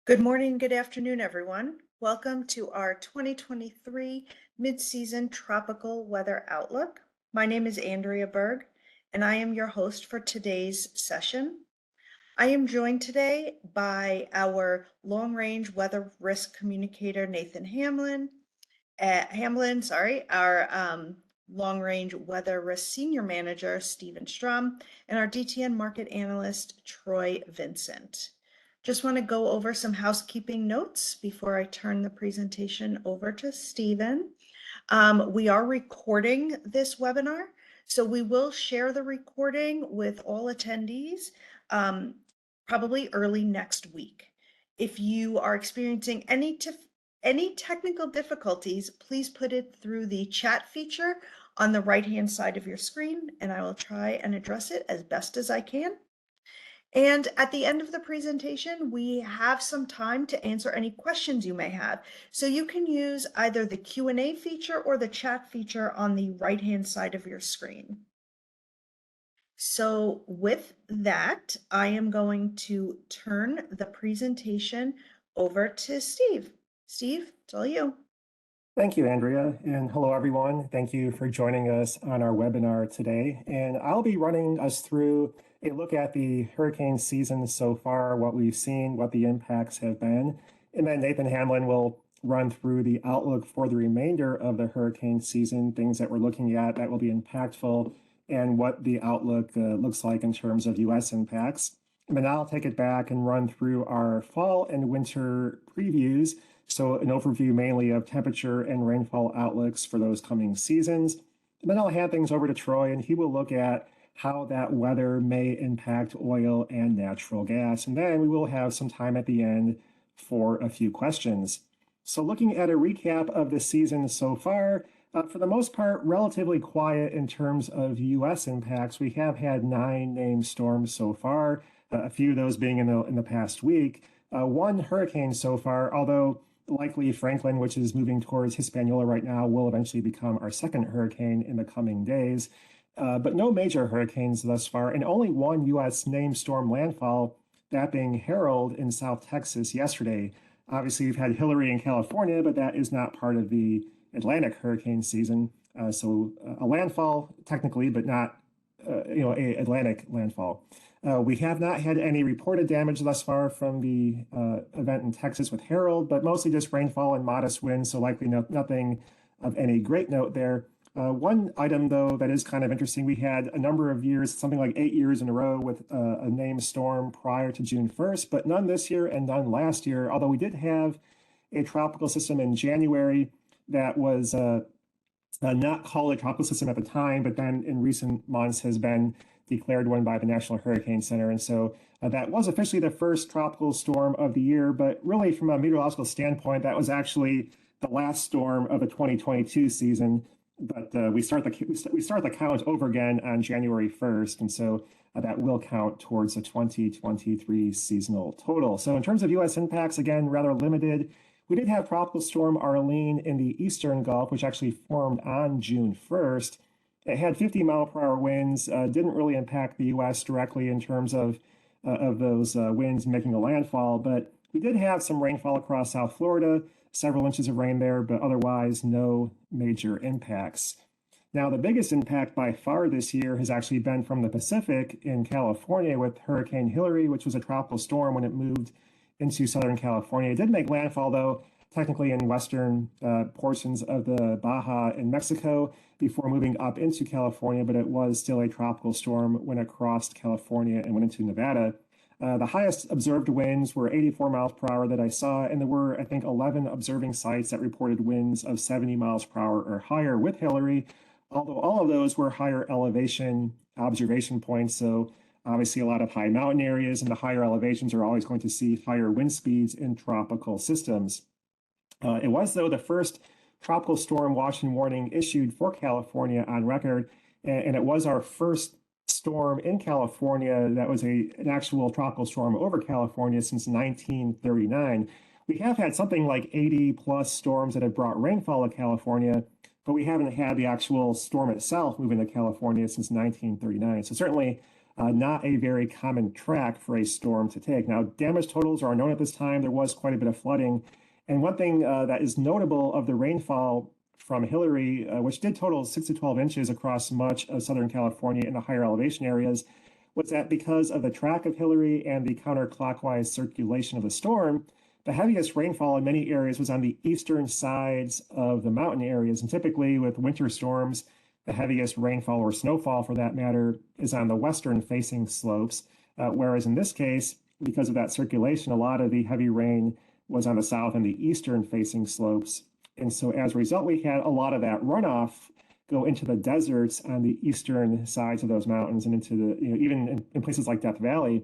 Good morning, good afternoon, everyone. Welcome to our 2023 Mid-Season Tropical Weather Outlook. My name is Andrea Berg, and I am your host for today's session. I am joined today by our long-range weather risk communicator, Nathan Hamlin, our long-range weather risk senior manager, Stephen Strum, and our DTN market analyst, Troy Vincent. Just want to go over some housekeeping notes before I turn the presentation over to Stephen. We are recording this webinar, so we will share the recording with all attendees probably early next week. If you are experiencing any technical difficulties, please put it through the chat feature on the right-hand side of your screen, and I will try and address it as best as I can. And at the end of the presentation, we have some time to answer any questions you may have. So you can use either the Q&A feature or the chat feature on the right-hand side of your screen. So with that, I am going to turn the presentation over to Steve. Steve, it's all you. Thank you, Andrea, and hello, everyone. Thank you for joining us on our webinar today. And I'll be running us through a look at the hurricane season so far, what we've seen, what the impacts have been. And then Nathan Hamlin will run through the outlook for the remainder of the hurricane season, things that we're looking at that will be impactful, and what the outlook looks like in terms of U.S. impacts. And then I'll take it back and run through our fall and winter previews. So an overview mainly of temperature and rainfall outlooks for those coming seasons. And then I'll hand things over to Troy, and he will look at how that weather may impact oil and natural gas. And then we will have some time at the end for a few questions. So looking at a recap of the season so far, for the most part, relatively quiet in terms of U.S. impacts. We have had 9 named storms so far, a few of those being in the past week. One hurricane so far, although likely Franklin, which is moving towards Hispaniola right now, will eventually become our second hurricane in the coming days. But no major hurricanes thus far, and only one U.S. named storm landfall, that being Harold in South Texas yesterday. Obviously, we've had Hillary in California, but that is not part of the Atlantic hurricane season. So a landfall technically, but not a Atlantic landfall. We have not had any reported damage thus far from the event in Texas with Harold, but mostly just rainfall and modest winds, so likely nothing of any great note there. One item, though, that is kind of interesting, we had a number of years, something like 8 years in a row with a named storm prior to June 1st, but none this year and none last year, although we did have a tropical system in January that was not called a tropical system at the time, but then in recent months has been declared one by the National Hurricane Center. And so that was officially the first tropical storm of the year, but really from a meteorological standpoint, that was actually the last storm of the 2022 season. But we start the count over again on January 1st, and so that will count towards the 2023 seasonal total. So in terms of U.S. impacts, again, rather limited. We did have Tropical Storm Arlene in the eastern Gulf, which actually formed on June 1st. It had 50-mile-per-hour winds, didn't really impact the U.S. directly in terms of those winds making a landfall, but we did have some rainfall across South Florida, several inches of rain there, but otherwise no major impacts. Now, the biggest impact by far this year has actually been from the Pacific in California with Hurricane Hillary, which was a tropical storm when it moved into Southern California. It did make landfall, though, technically in western portions of the Baja in Mexico before moving up into California, but it was still a tropical storm when it crossed California and went into Nevada. The highest observed winds were 84 miles per hour that I saw, and there were, I think, 11 observing sites that reported winds of 70 miles per hour or higher with Hillary, although all of those were higher elevation observation points, so obviously, a lot of high mountain areas and the higher elevations are always going to see higher wind speeds in tropical systems. It was, though, the first tropical storm watch and warning issued for California on record, and it was our first storm in California that was an actual tropical storm over California since 1939. We have had something like 80-plus storms that have brought rainfall to California, but we haven't had the actual storm itself move into California since 1939. So certainly not a very common track for a storm to take. Now, damage totals are unknown at this time. There was quite a bit of flooding. And one thing that is notable of the rainfall from Hilary, which did total 6 to 12 inches across much of Southern California in the higher elevation areas, was that because of the track of Hilary and the counterclockwise circulation of the storm, the heaviest rainfall in many areas was on the eastern sides of the mountain areas. And typically with winter storms, the heaviest rainfall or snowfall for that matter is on the western facing slopes. Whereas in this case, because of that circulation, a lot of the heavy rain was on the south and the eastern facing slopes. And so as a result, we had a lot of that runoff go into the deserts on the eastern sides of those mountains and into the, even in places like Death Valley,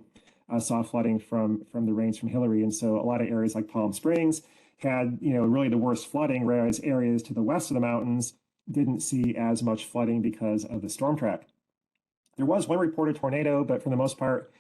saw flooding from the rains from Hilary. And so a lot of areas like Palm Springs had, really the worst flooding, whereas areas to the west of the mountains didn't see as much flooding because of the storm track. There was one reported tornado, but for the most part,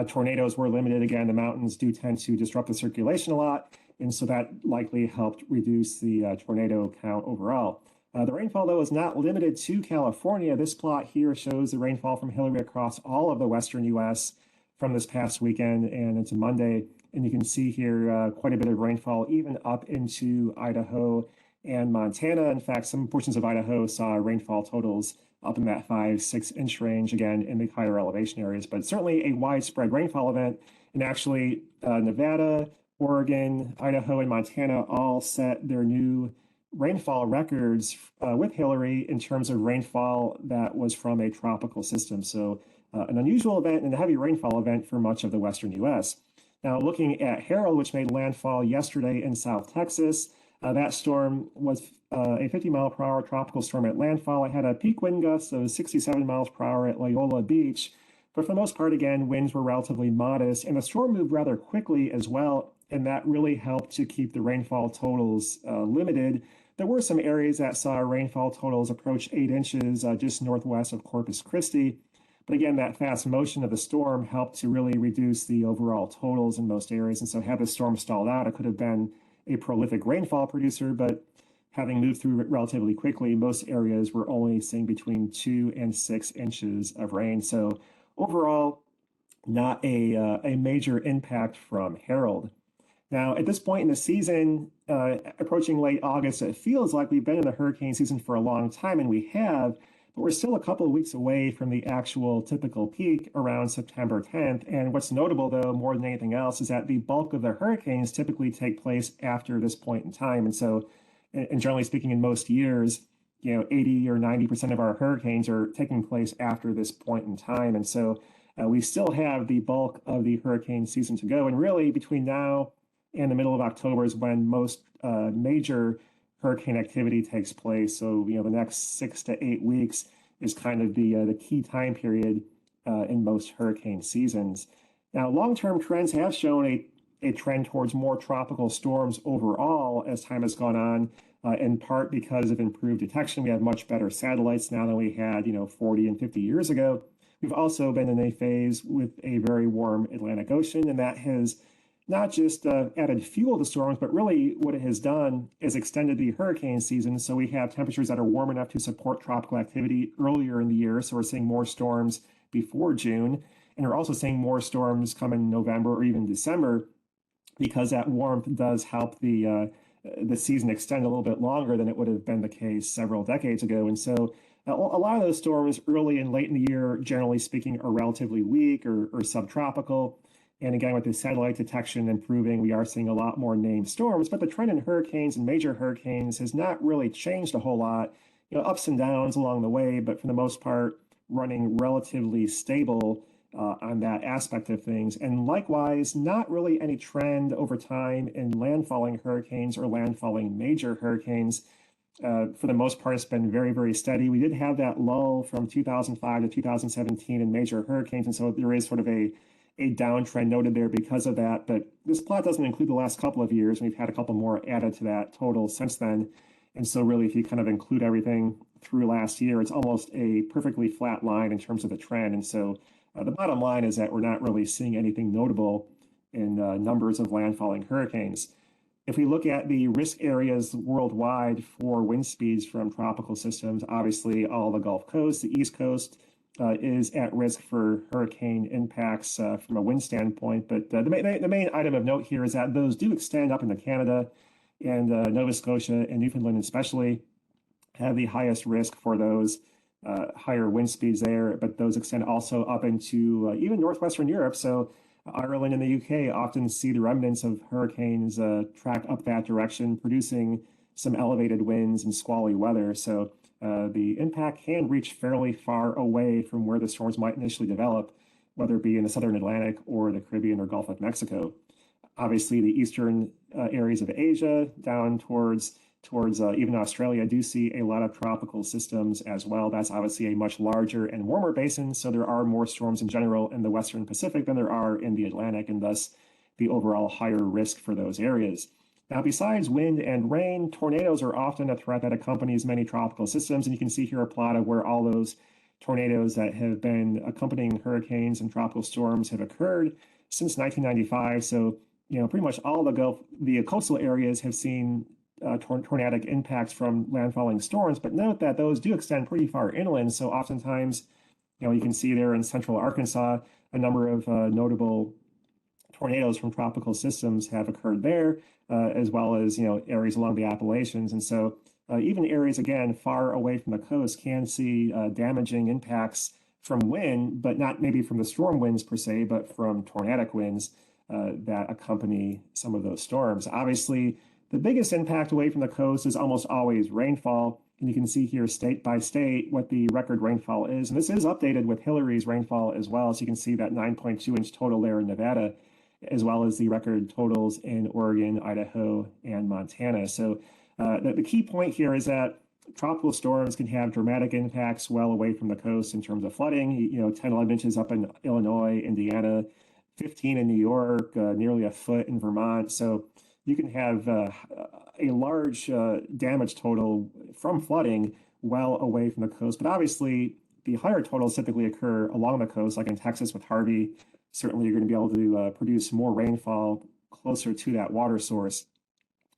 tornadoes were limited. Again, the mountains do tend to disrupt the circulation a lot, and so that likely helped reduce the tornado count overall. The rainfall, though, is not limited to California. This plot here shows the rainfall from Hilary across all of the western U.S. from this past weekend and into Monday. And you can see here quite a bit of rainfall, even up into Idaho and Montana. In fact, some portions of Idaho saw rainfall totals up in that 5-6 inch range, again, in the higher elevation areas, but certainly a widespread rainfall event. And actually, Nevada, Oregon, Idaho, and Montana all set their new rainfall records with Hilary in terms of rainfall that was from a tropical system. So an unusual event and a heavy rainfall event for much of the western U.S. Now, looking at Harold, which made landfall yesterday in South Texas, that storm was a 50-mile-per-hour tropical storm at landfall. It had a peak wind gust of 67 miles per hour at Loyola Beach. But for the most part, again, winds were relatively modest, and the storm moved rather quickly as well, and that really helped to keep the rainfall totals limited. There were some areas that saw rainfall totals approach 8 inches just northwest of Corpus Christi. But again, that fast motion of the storm helped to really reduce the overall totals in most areas. And so had the storm stalled out, it could have been a prolific rainfall producer, but having moved through it relatively quickly, most areas were only seeing between 2 and 6 inches of rain. So overall, not a major impact from Harold. Now, at this point in the season, approaching late August, it feels like we've been in the hurricane season for a long time, and we have, but we're still a couple of weeks away from the actual typical peak around September 10th. And what's notable, though, more than anything else, is that the bulk of the hurricanes typically take place after this point in time. And so, and generally speaking, in most years, 80 or 90% of our hurricanes are taking place after this point in time. And so we still have the bulk of the hurricane season to go. And really, between now and the middle of October is when most major hurricane activity takes place. So, the next 6 to 8 weeks is kind of the key time period in most hurricane seasons. Now, long-term trends have shown a trend towards more tropical storms overall as time has gone on, in part because of improved detection. We have much better satellites now than we had, 40 and 50 years ago. We've also been in a phase with a very warm Atlantic Ocean, and that has not just added fuel to storms, but really what it has done is extended the hurricane season. So we have temperatures that are warm enough to support tropical activity earlier in the year. So we're seeing more storms before June. And we're also seeing more storms come in November or even December because that warmth does help the season extend a little bit longer than it would have been the case several decades ago. And so a lot of those storms early and late in the year, generally speaking, are relatively weak or subtropical. And again, with the satellite detection improving, we are seeing a lot more named storms, but the trend in hurricanes and major hurricanes has not really changed a whole lot. Ups and downs along the way, but for the most part, running relatively stable on that aspect of things. And likewise, not really any trend over time in landfalling hurricanes or landfalling major hurricanes. For the most part, it's been very, very steady. We did have that lull from 2005 to 2017 in major hurricanes, and so there is sort of a downtrend noted there because of that. But this plot doesn't include the last couple of years. We've had a couple more added to that total since then. And so really, if you kind of include everything through last year, it's almost a perfectly flat line in terms of the trend. And so the bottom line is that we're not really seeing anything notable in numbers of landfalling hurricanes. If we look at the risk areas worldwide for wind speeds from tropical systems, obviously all the Gulf Coast, the East Coast, is at risk for hurricane impacts from a wind standpoint. But the main item of note here is that those do extend up into Canada and Nova Scotia and Newfoundland especially have the highest risk for those higher wind speeds there, but those extend also up into even northwestern Europe. So Ireland and the UK often see the remnants of hurricanes track up that direction, producing some elevated winds and squally weather. So the impact can reach fairly far away from where the storms might initially develop, whether it be in the southern Atlantic or the Caribbean or Gulf of Mexico. Obviously, the eastern areas of Asia down towards even Australia do see a lot of tropical systems as well. That's obviously a much larger and warmer basin, so there are more storms in general in the Western Pacific than there are in the Atlantic, and thus the overall higher risk for those areas. Now, besides wind and rain, tornadoes are often a threat that accompanies many tropical systems, and you can see here a plot of where all those tornadoes that have been accompanying hurricanes and tropical storms have occurred since 1995. So, pretty much all the coastal areas have seen tornadic impacts from landfalling storms, but note that those do extend pretty far inland. So oftentimes, you can see there in central Arkansas, a number of notable tornadoes from tropical systems have occurred there, as well as, areas along the Appalachians. And so even areas, again, far away from the coast can see damaging impacts from wind, but not maybe from the storm winds per se, but from tornadic winds that accompany some of those storms. Obviously, the biggest impact away from the coast is almost always rainfall. And you can see here state by state what the record rainfall is. And this is updated with Hillary's rainfall as well. So you can see that 9.2-inch total there in Nevada, as well as the record totals in Oregon, Idaho, and Montana. So the key point here is that tropical storms can have dramatic impacts well away from the coast in terms of flooding, 10, 11 inches up in Illinois, Indiana, 15 in New York, nearly a foot in Vermont. So you can have a large damage total from flooding well away from the coast. But obviously, the higher totals typically occur along the coast, like in Texas with Harvey. Certainly, you're going to be able to produce more rainfall closer to that water source.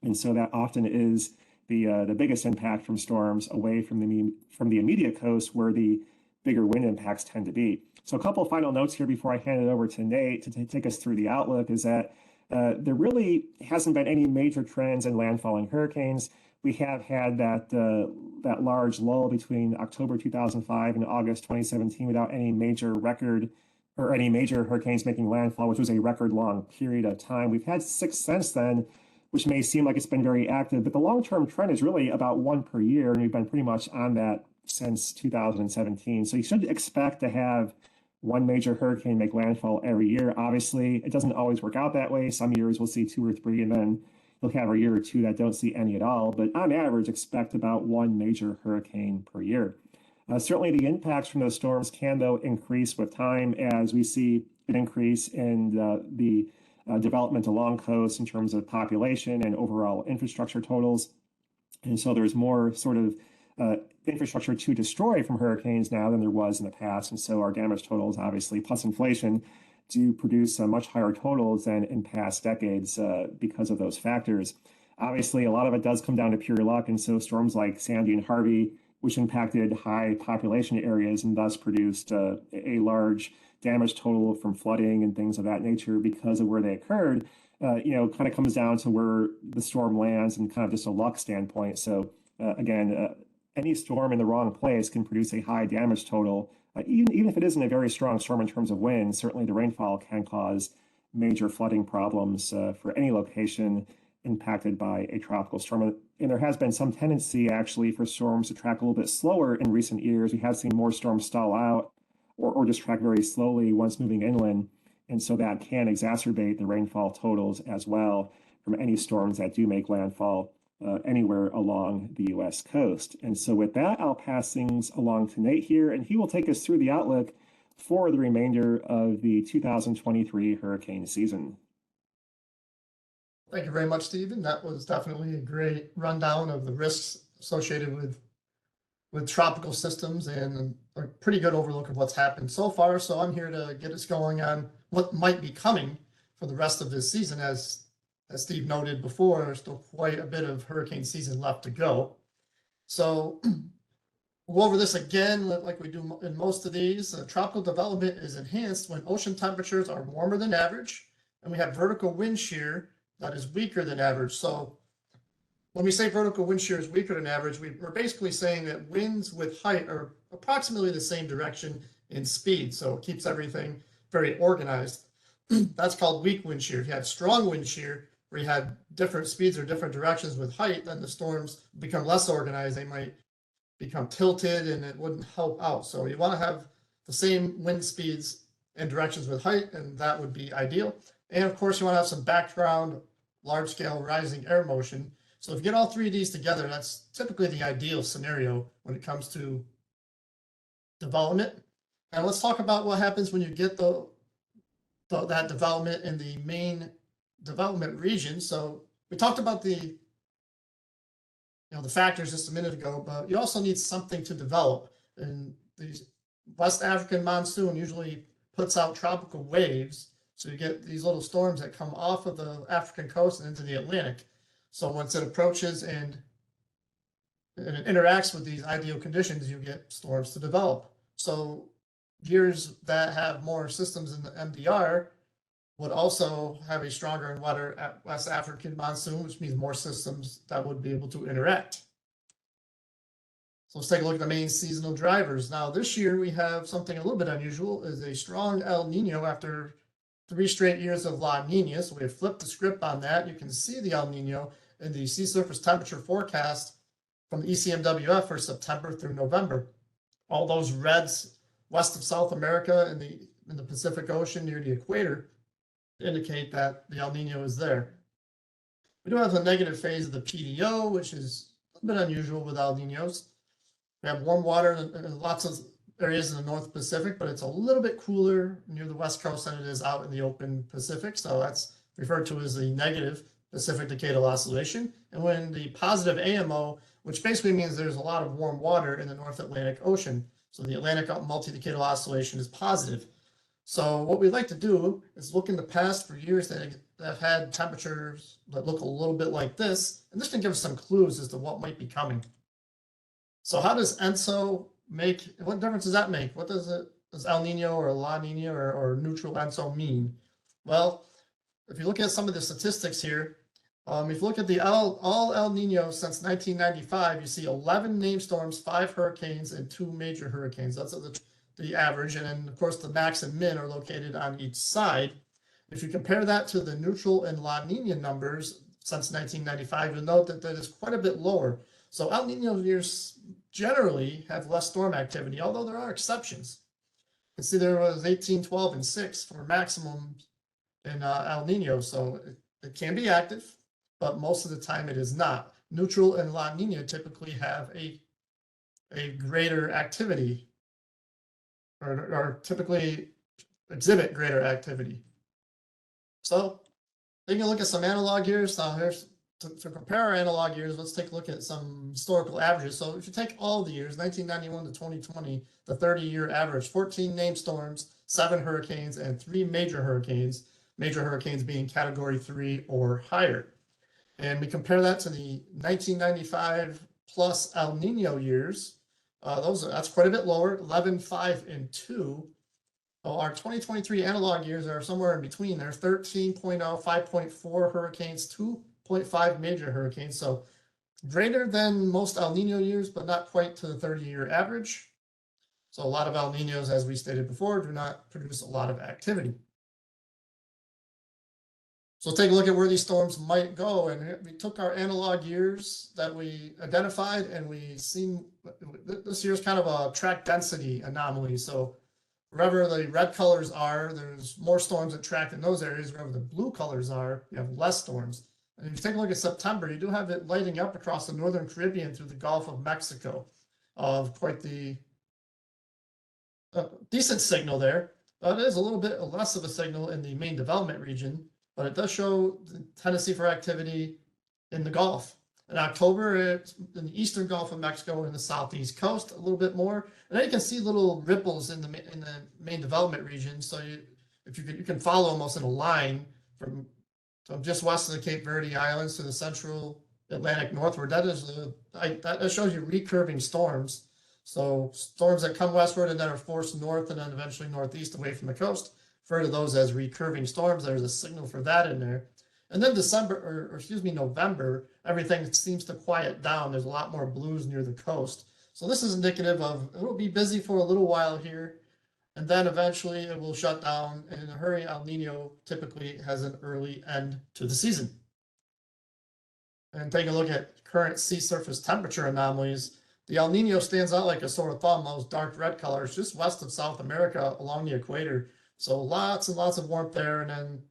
And so that often is the biggest impact from storms away from the immediate coast, where the bigger wind impacts tend to be. So a couple of final notes here before I hand it over to Nate to take us through the outlook is that there really hasn't been any major trends in landfalling hurricanes. We have had that large lull between October 2005 and August 2017 without any major record or any major hurricanes making landfall, which was a record long period of time. We've had 6 since then, which may seem like it's been very active, but the long-term trend is really about 1 per year, and we've been pretty much on that since 2017. So you should expect to have one major hurricane make landfall every year. Obviously, it doesn't always work out that way. Some years we'll see 2 or 3, and then you'll have a year or 2 that don't see any at all. But on average, expect about 1 major hurricane per year. Certainly, the impacts from those storms can, though, increase with time as we see an increase in the development along coast in terms of population and overall infrastructure totals. And so there's more sort of infrastructure to destroy from hurricanes now than there was in the past. And so our damage totals, obviously, plus inflation, do produce much higher totals than in past decades because of those factors. Obviously, a lot of it does come down to pure luck. And so storms like Sandy and Harvey, which impacted high population areas and thus produced a large damage total from flooding and things of that nature because of where they occurred, kind of comes down to where the storm lands and kind of just a luck standpoint. So again, any storm in the wrong place can produce a high damage total, even if it isn't a very strong storm in terms of wind. Certainly the rainfall can cause major flooding problems for any location impacted by a tropical storm. And there has been some tendency actually for storms to track a little bit slower in recent years. We have seen more storms stall out or just track very slowly once moving inland. And so that can exacerbate the rainfall totals as well from any storms that do make landfall anywhere along the U.S. coast. And so with that, I'll pass things along to Nate here, and he will take us through the outlook for the remainder of the 2023 hurricane season. Thank you very much, Stephen. That was definitely a great rundown of the risks associated with tropical systems and a pretty good overlook of what's happened so far. So I'm here to get us going on what might be coming for the rest of this season. As Steve noted before, there's still quite a bit of hurricane season left to go. So We'll go over this again, like we do in most of these. Tropical development is enhanced when ocean temperatures are warmer than average, and we have vertical wind shear that is weaker than average. So when we say vertical wind shear is weaker than average, we're basically saying that winds with height are approximately the same direction in speed. So it keeps everything very organized. That's called weak wind shear. If you had strong wind shear, where you had different speeds or different directions with height, then the storms become less organized. They might become tilted and it wouldn't help out. So you want to have the same wind speeds and directions with height, and that would be ideal. And of course, you want to have some background, large scale rising air motion. So if you get all three of these together, that's typically the ideal scenario when it comes to development. And let's talk about what happens when you get that development in the main development region. So we talked about the factors just a minute ago, but you also need something to develop. And the West African monsoon usually puts out tropical waves. So you get these little storms that come off of the African coast and into the Atlantic. So once it approaches and it interacts with these ideal conditions, you get storms to develop. So years that have more systems in the MDR would also have a stronger and wetter West African monsoon, which means more systems that would be able to interact. So let's take a look at the main seasonal drivers. Now this year we have something a little bit unusual, is a strong El Nino after 3 straight years of La Nina. So we have flipped the script on that. You can see the El Nino in the sea surface temperature forecast from the ECMWF for September through November. All those reds west of South America in the Pacific Ocean near the equator indicate that the El Nino is there. We do have the negative phase of the PDO, which is a bit unusual with El Ninos. We have warm water in lots of areas in the North Pacific, but it's a little bit cooler near the West Coast than it is out in the open Pacific. So that's referred to as the negative Pacific Decadal Oscillation. And when the positive AMO, which basically means there's a lot of warm water in the North Atlantic Ocean. So the Atlantic multi-decadal oscillation is positive. So what we like to do is look in the past for years that have had temperatures that look a little bit like this, and this can give us some clues as to what might be coming. So how does ENSO make, what difference does that make? What does El Nino or La Nina or neutral ENSO mean? Well, if you look at some of the statistics here, if you look at the all El Ninos since 1995, you see 11 named storms, 5 hurricanes, and 2 major hurricanes. That's the average. And then, of course, the max and min are located on each side. If you compare that to the neutral and La Nina numbers since 1995, you'll note that is quite a bit lower. So El Nino years generally have less storm activity, although there are exceptions. You can see there was 18, 12, and 6 for maximum in El Nino. So it can be active, but most of the time it is not. Neutral and La Nina typically have a greater activity or typically exhibit greater activity. So taking a look at some analog years. Now here's to compare our analog years, let's take a look at some historical averages. So if you take all the years, 1991 to 2020, the 30-year average, 14 named storms, 7 hurricanes, and 3 major hurricanes being category 3 or higher. And we compare that to the 1995 plus El Nino years. That's quite a bit lower, 11, 5, and 2. Our 2023 analog years are somewhere in between. They're 13.0, 5.4 hurricanes, 2.5 major hurricanes. So greater than most El Nino years, but not quite to the 30-year average. So a lot of El Ninos, as we stated before, do not produce a lot of activity. So take a look at where these storms might go. And we took our analog years that we identified, and we seen this year's kind of a track density anomaly. So wherever the red colors are, there's more storms that track in those areas. Wherever the blue colors are, you have less storms. And if you take a look at September, you do have it lighting up across the Northern Caribbean through the Gulf of Mexico. Quite the decent signal there. It is a little bit less of a signal in the main development region, but it does show the tendency for activity in the Gulf. In October, it's in the eastern Gulf of Mexico and the southeast coast, a little bit more. And then you can see little ripples in the main development region. So you can follow almost in a line from just west of the Cape Verde Islands to the central Atlantic northward. That shows you recurving storms. So storms that come westward and then are forced north and then eventually northeast away from the coast, refer to those as recurving storms. There's a signal for that in there. And then November, everything seems to quiet down. There's a lot more blues near the coast. So this is indicative of it will be busy for a little while here, and then eventually it will shut down. And in a hurry, El Nino typically has an early end to the season. And take a look at current sea surface temperature anomalies. The El Nino stands out like a sore thumb, those dark red colors just west of South America along the equator. So lots and lots of warmth there, and then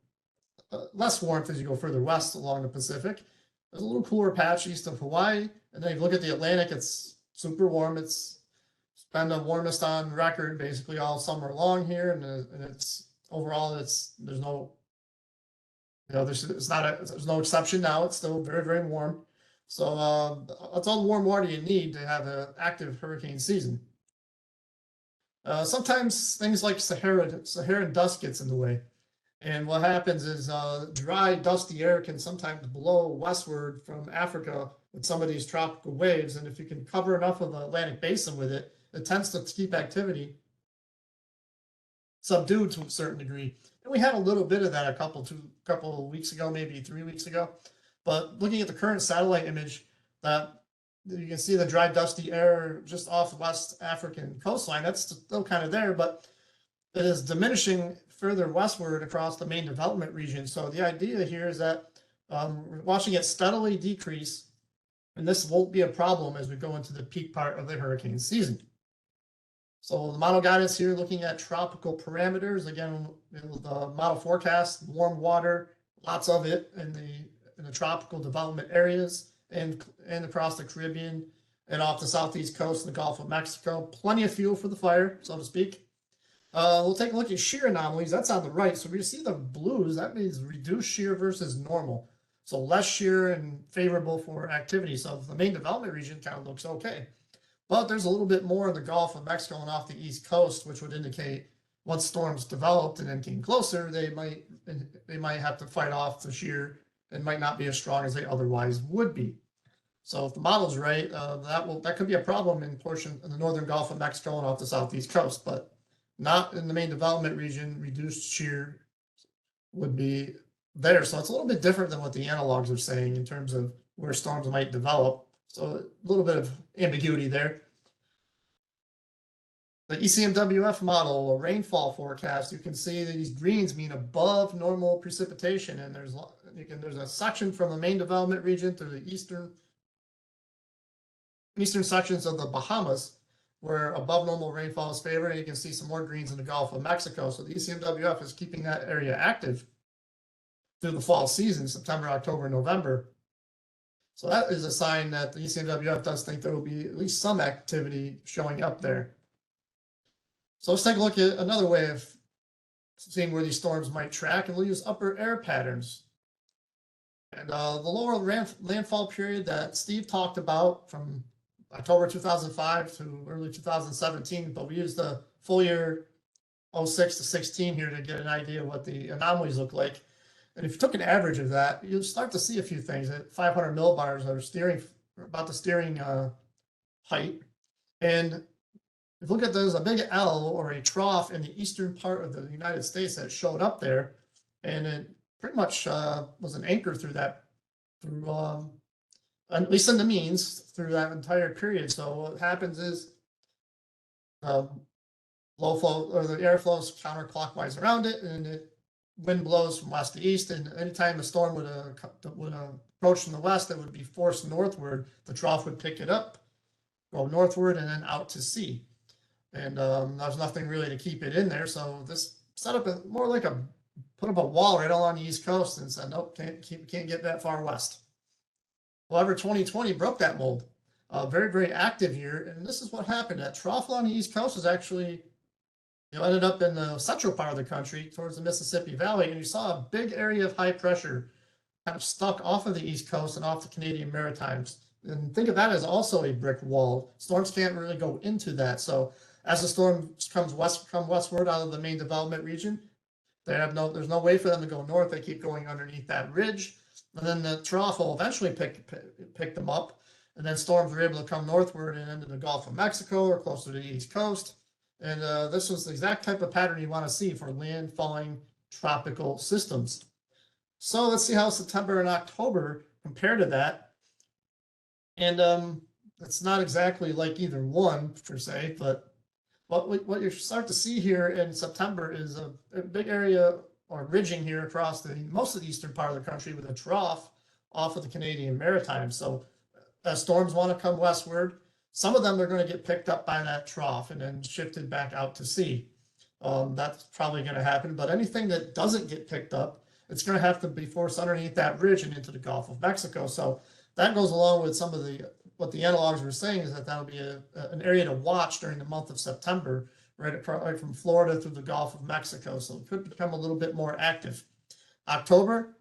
less warmth as you go further west along the Pacific. There's a little cooler patch east of Hawaii. And then if you look at the Atlantic, it's super warm. It's been the warmest on record basically all summer long here. And it's overall, there's no, there's no exception now. It's still very, very warm. So that's all the warm water you need to have an active hurricane season. Sometimes things like Saharan dust gets in the way. And what happens is dry, dusty air can sometimes blow westward from Africa with some of these tropical waves. And if you can cover enough of the Atlantic basin with it, it tends to keep activity subdued to a certain degree. And we had a little bit of that a couple of weeks ago, maybe 3 weeks ago. But looking at the current satellite image, that you can see the dry, dusty air just off the West African coastline. That's still kind of there, but it is diminishing further westward across the main development region. So the idea here is that we're watching it steadily decrease, and this won't be a problem as we go into the peak part of the hurricane season. So the model guidance here, looking at tropical parameters. Again, the model forecast, warm water, lots of it in the tropical development areas and across the Caribbean and off the southeast coast and the Gulf of Mexico. Plenty of fuel for the fire, so to speak. We'll take a look at shear anomalies. That's on the right. So we see the blues. That means reduced shear versus normal. So less shear and favorable for activity. So the main development region kind of looks okay. But there's a little bit more in the Gulf of Mexico and off the east coast, which would indicate once storms developed and then came closer, they might have to fight off the shear and might not be as strong as they otherwise would be. So if the model's right, that could be a problem in the northern Gulf of Mexico and off the southeast coast, but not in the main development region. Reduced shear would be there. So it's a little bit different than what the analogs are saying in terms of where storms might develop. So a little bit of ambiguity there. The ECMWF model, a rainfall forecast, you can see that these greens mean above normal precipitation, and there's a section from the main development region to the eastern sections of the Bahamas where above normal rainfall is favored, and you can see some more greens in the Gulf of Mexico. So the ECMWF is keeping that area active through the fall season, September, October, November. So that is a sign that the ECMWF does think there will be at least some activity showing up there. So let's take a look at another way of seeing where these storms might track, and we'll use upper air patterns. And the lower landfall period that Steve talked about from October 2005 to early 2017, but we used the full year 06 to 16 here to get an idea of what the anomalies look like. And if you took an average of that, you'll start to see a few things. At 500 millibars are about the steering height. And if you look at there's a big L or a trough in the eastern part of the United States that showed up there, and it pretty much was an anchor through at least in the means through that entire period. So what happens is low flow or the air flows counterclockwise around it, and wind blows from west to east. And anytime a storm would approach from the west, it would be forced northward. The trough would pick it up, go northward, and then out to sea. And there's nothing really to keep it in there. So this set up more like put up a wall right along the east coast and said, nope, can't get that far west. However, 2020 broke that mold. Very, very active year. And this is what happened. That trough along the east coast is actually, ended up in the central part of the country towards the Mississippi Valley. And you saw a big area of high pressure kind of stuck off of the east coast and off the Canadian Maritimes. And think of that as also a brick wall. Storms can't really go into that. So as the storm come westward out of the main development region, there's no way for them to go north. They keep going underneath that ridge. And then the trough will eventually pick them up. And then storms were able to come northward and into the Gulf of Mexico or closer to the East Coast. And this was the exact type of pattern you want to see for landfalling tropical systems. So let's see how September and October compare to that. And it's not exactly like either one per se, but what you start to see here in September is a big area or ridging here across most of the eastern part of the country with a trough off of the Canadian Maritimes. So as storms want to come westward, some of them are going to get picked up by that trough and then shifted back out to sea. That's probably going to happen. But anything that doesn't get picked up, it's going to have to be forced underneath that ridge and into the Gulf of Mexico. So that goes along with some of what the analogs were saying, is that that'll be an area to watch during the month of September, right from Florida through the Gulf of Mexico. So it could become a little bit more active. October,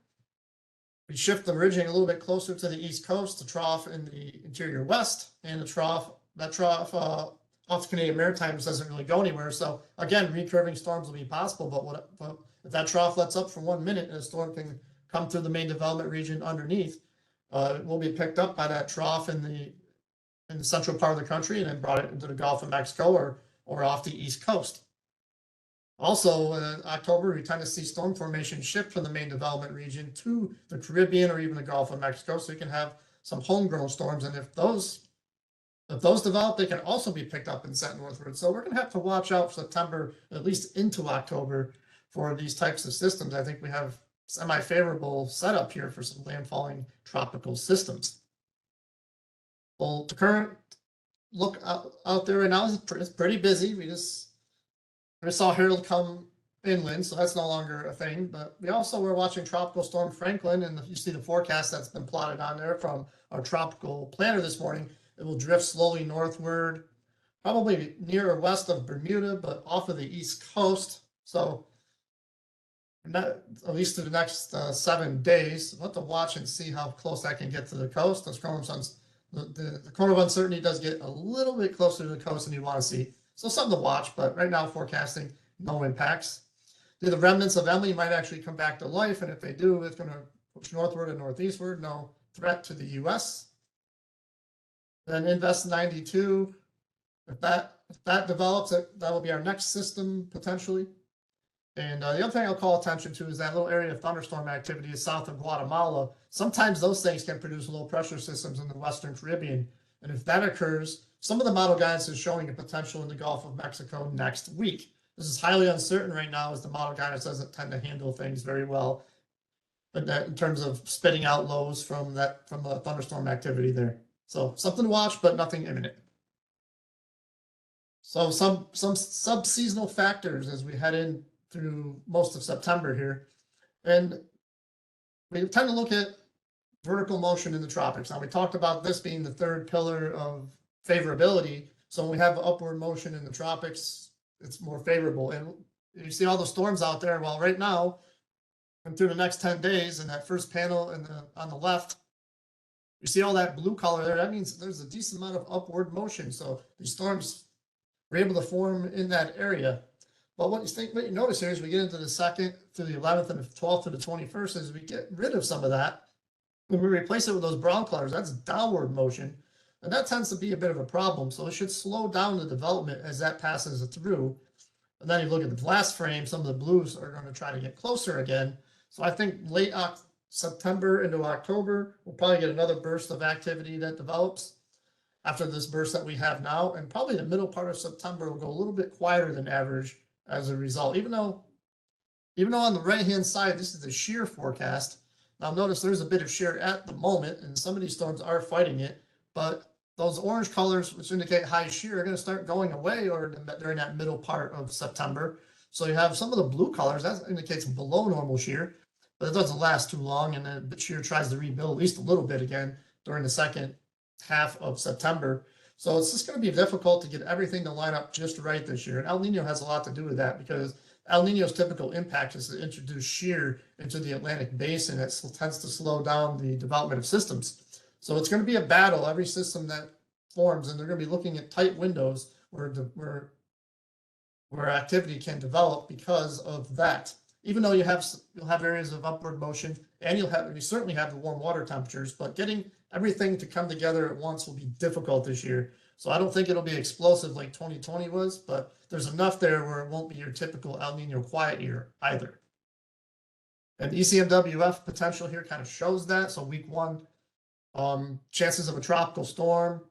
we shift the ridging a little bit closer to the East Coast, the trough in the interior west, and that trough off the Canadian Maritimes doesn't really go anywhere. So again, recurving storms will be possible, but if that trough lets up for 1 minute and a storm can come through the main development region underneath, it will be picked up by that trough in the central part of the country and then brought it into the Gulf of Mexico or off the East Coast. Also, in October, we tend to see storm formation shift from the main development region to the Caribbean or even the Gulf of Mexico. So you can have some homegrown storms. And if those develop, they can also be picked up and sent northward. So we're going to have to watch out for September, at least into October, for these types of systems. I think we have semi-favorable setup here for some landfalling tropical systems. Well, the current look out there right now is pretty busy. We just saw Harold come inland, so that's no longer a thing. But we also were watching Tropical Storm Franklin, and you see the forecast that's been plotted on there from our tropical planner this morning. It will drift slowly northward, probably near or west of Bermuda, but off of the East Coast. So at least through the next 7 days, we'll have to watch and see how close that can get to the coast. The cone of uncertainty does get a little bit closer to the coast than you want to see. So something to watch, but right now forecasting no impacts. The remnants of Emily might actually come back to life, and if they do, it's going to push northward and northeastward. No threat to the U.S. Then Invest 92, if that develops, that will be our next system potentially. And the other thing I'll call attention to is that little area of thunderstorm activity is south of Guatemala. Sometimes those things can produce low pressure systems in the Western Caribbean. And if that occurs, some of the model guidance is showing a potential in the Gulf of Mexico next week. This is highly uncertain right now, as the model guidance doesn't tend to handle things very well, but in terms of spitting out lows from the thunderstorm activity there. So something to watch, but nothing imminent. So some sub-seasonal factors as we head in through most of September here. And we tend to look at vertical motion in the tropics. Now, we talked about this being the third pillar of favorability. So when we have upward motion in the tropics, it's more favorable. And you see all the storms out there. Well, right now, and through the next 10 days, in that first panel on the left, you see all that blue color there. That means there's a decent amount of upward motion. So these storms were able to form in that area. But what you notice here as we get into the 2nd through the 11th and the 12th to the 21st is we get rid of some of that. When we replace it with those brown colors, that's downward motion. And that tends to be a bit of a problem. So it should slow down the development as that passes through. And then you look at the last frame, some of the blues are going to try to get closer again. So I think late September into October, we'll probably get another burst of activity that develops after this burst that we have now. And probably the middle part of September will go a little bit quieter than average as a result, even though on the right-hand side, this is the shear forecast. Now notice there's a bit of shear at the moment, and some of these storms are fighting it, but those orange colors, which indicate high shear, are going to start going away during that middle part of September. So you have some of the blue colors, that indicates below normal shear, but it doesn't last too long, and then the shear tries to rebuild at least a little bit again during the second half of September. So it's just going to be difficult to get everything to line up just right this year. And El Nino has a lot to do with that, because El Nino's typical impact is to introduce shear into the Atlantic basin. That tends to slow down the development of systems. So it's going to be a battle, every system that forms, and they're going to be looking at tight windows where activity can develop because of that. Even though you'll have areas of upward motion, and you certainly have the warm water temperatures, but getting everything to come together at once will be difficult this year. So I don't think it'll be explosive like 2020 was, but there's enough there where it won't be your typical El Nino quiet year either. And ECMWF potential here kind of shows that. So week 1, chances of a tropical storm.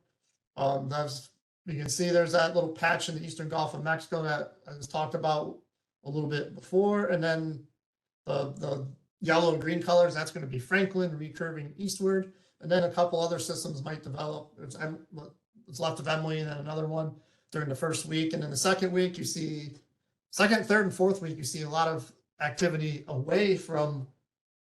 That's, you can see there's that little patch in the eastern Gulf of Mexico that I was talked about a little bit before. And then the yellow and green colors, that's going to be Franklin recurving eastward. And then a couple other systems might develop. It's left of Emily and then another one during the first week. And then the second week, you see second, third, and fourth week, you see a lot of activity away from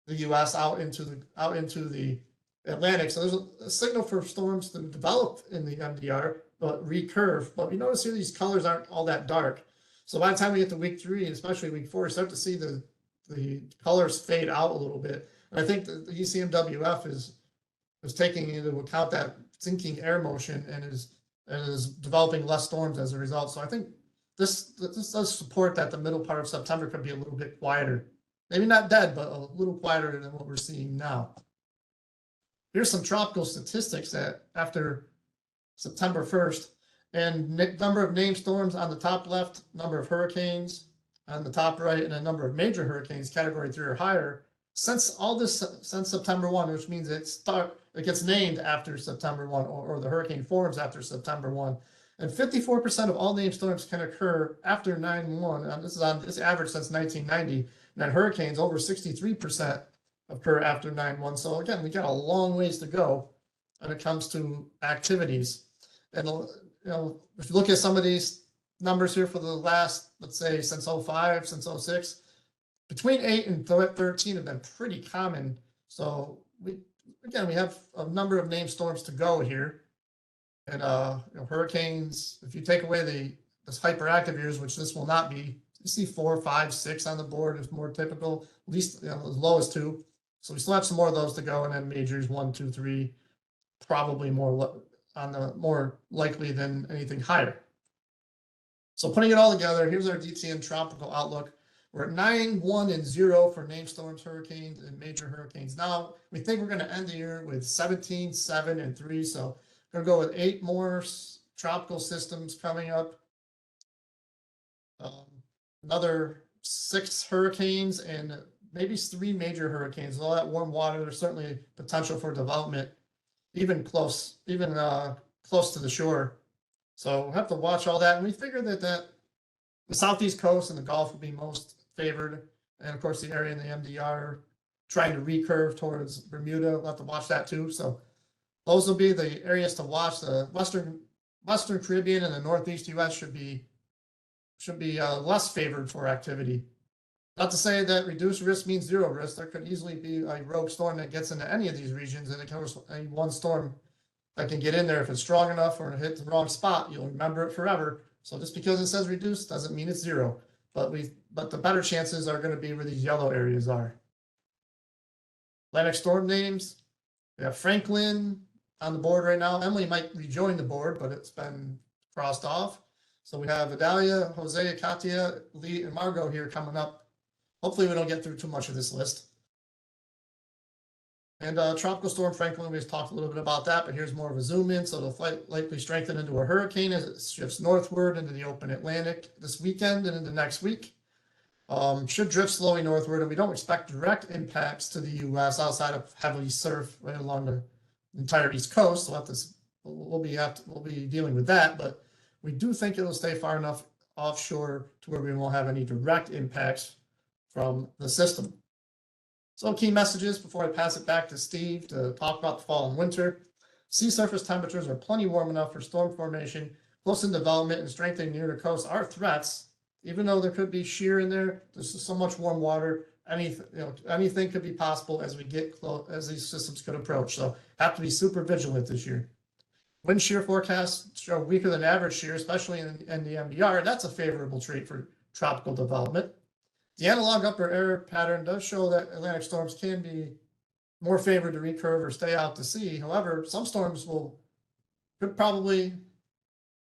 the US out into the Atlantic. So there's a signal for storms to develop in the MDR, but recurve. But you notice here these colors aren't all that dark. So by the time we get to week 3, and especially week 4, you start to see the colors fade out a little bit. And I think the ECMWF is taking into account that sinking air motion and is developing less storms as a result. So I think this does support that the middle part of September could be a little bit quieter. Maybe not dead, but a little quieter than what we're seeing now. Here's some tropical statistics that after September 1st, and number of named storms on the top left, number of hurricanes on the top right, and a number of major hurricanes category 3 or higher since September 1, which means it gets named after September 1 or the hurricane forms after September 1. And 54% of all named storms can occur after 9/1. This is average since 1990. And then hurricanes, over 63% occur after 9/1. So again, we got a long ways to go when it comes to activities. And if you look at some of these numbers here for the last, let's say, since 05, since 06, between 8 and 13 have been pretty common. So we have a number of named storms to go here. And hurricanes, if you take away this hyperactive years, which this will not be, you see 4, 5, 6 on the board is more typical, at least as low as 2. So we still have some more of those to go, and then majors 1, 2, 3, probably more on the more likely than anything higher. So putting it all together, here's our DTN tropical outlook. We're at 9, 1, and 0 for named storms, hurricanes, and major hurricanes. Now we think we're going to end the year with 17, 7, and 3. So we're going to go with 8 more tropical systems coming up. Another 6 hurricanes and maybe 3 major hurricanes. All that warm water, there's certainly potential for development, even close to the shore. So we'll have to watch all that. And we figure that the southeast coast and the Gulf will be most favored. And of course, the area in the MDR trying to recurve towards Bermuda. We'll have to watch that too. So those will be the areas to watch. The Western Caribbean and the Northeast US should be less favored for activity. Not to say that reduced risk means 0 risk. There could easily be a rogue storm that gets into any of these regions, and it comes any one storm that can get in there. If it's strong enough or it hit the wrong spot, you'll remember it forever. So just because it says reduced doesn't mean it's 0. But the better chances are going to be where these yellow areas are. Atlantic storm names. We have Franklin on the board right now. Emily might rejoin the board, but it's been crossed off. So we have Vidalia, Jose, Katia, Lee, and Margot here coming up. Hopefully we don't get through too much of this list. And Tropical Storm Franklin, we just talked a little bit about that, but here's more of a zoom in. So it'll likely strengthen into a hurricane as it shifts northward into the open Atlantic this weekend and into next week. Should drift slowly northward, and we don't expect direct impacts to the U.S. outside of heavy surf right along the entire East Coast. We'll be dealing with that, but we do think it'll stay far enough offshore to where we won't have any direct impacts from the system. So key messages before I pass it back to Steve to talk about the fall and winter. Sea surface temperatures are plenty warm enough for storm formation. Close in development and strengthening near the coast are threats. Even though there could be shear in there, there's so much warm water. Anything could be possible as we get close, as these systems could approach. So have to be super vigilant this year. Wind shear forecasts show weaker than average shear, especially in the MDR. That's a favorable trait for tropical development. The analog upper air pattern does show that Atlantic storms can be more favored to recurve or stay out to sea. However, some storms could probably